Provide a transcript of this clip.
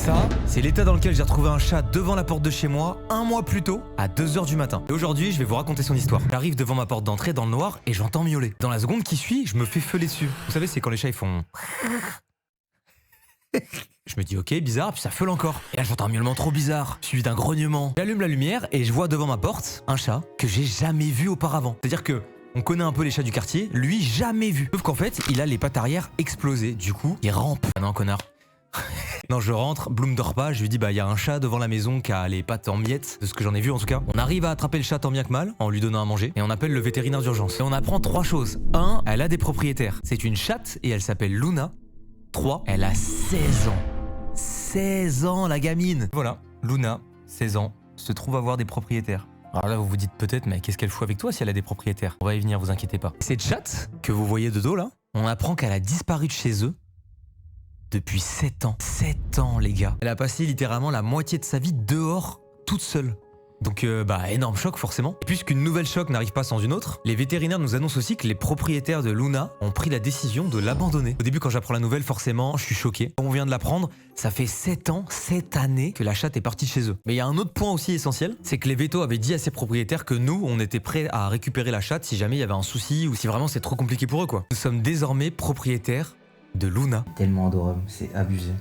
Ça, c'est l'état dans lequel j'ai retrouvé un chat devant la porte de chez moi un mois plus tôt, à 2 h du matin. Et aujourd'hui, je vais vous raconter son histoire. J'arrive devant ma porte d'entrée dans le noir et j'entends miauler. Dans la seconde qui suit, je me fais feuler dessus. Vous savez, c'est quand les chats ils font... Je me dis ok, bizarre, puis ça feule encore. Et là j'entends un miaulement trop bizarre, suivi d'un grognement. J'allume la lumière et je vois devant ma porte un chat que j'ai jamais vu auparavant. C'est-à-dire que on connaît un peu les chats du quartier, lui jamais vu. Sauf qu'en fait, il a les pattes arrière explosées. Du coup, il rampe. Ah non, connard. Non, je rentre, Bloom dort pas, je lui dis bah il y a un chat devant la maison qui a les pattes en miettes, de ce que j'en ai vu en tout cas. On arrive à attraper le chat tant bien que mal en lui donnant à manger et on appelle le vétérinaire d'urgence. Et on apprend 3 choses. 1, elle a des propriétaires. C'est une chatte et elle s'appelle Luna. 3, elle a 16 ans. 16 ans la gamine. Voilà, Luna, 16 ans, se trouve avoir des propriétaires. Alors là vous vous dites peut-être mais qu'est-ce qu'elle fout avec toi si elle a des propriétaires? On va y venir, vous inquiétez pas. Cette chatte que vous voyez de dos là, on apprend qu'elle a disparu de chez eux depuis 7 ans. 7 ans les gars. Elle a passé littéralement la moitié de sa vie dehors, toute seule. Donc énorme choc forcément. Et puisqu'une nouvelle choc n'arrive pas sans une autre, les vétérinaires nous annoncent aussi que les propriétaires de Luna ont pris la décision de l'abandonner. Au début quand j'apprends la nouvelle forcément je suis choqué. Comme on vient de l'apprendre, ça fait 7 ans, 7 années que la chatte est partie de chez eux. Mais il y a un autre point aussi essentiel, c'est que les vétos avaient dit à ses propriétaires que nous on était prêts à récupérer la chatte si jamais il y avait un souci ou si vraiment c'est trop compliqué pour eux quoi. Nous sommes désormais propriétaires de Luna. Tellement adorable, c'est abusé.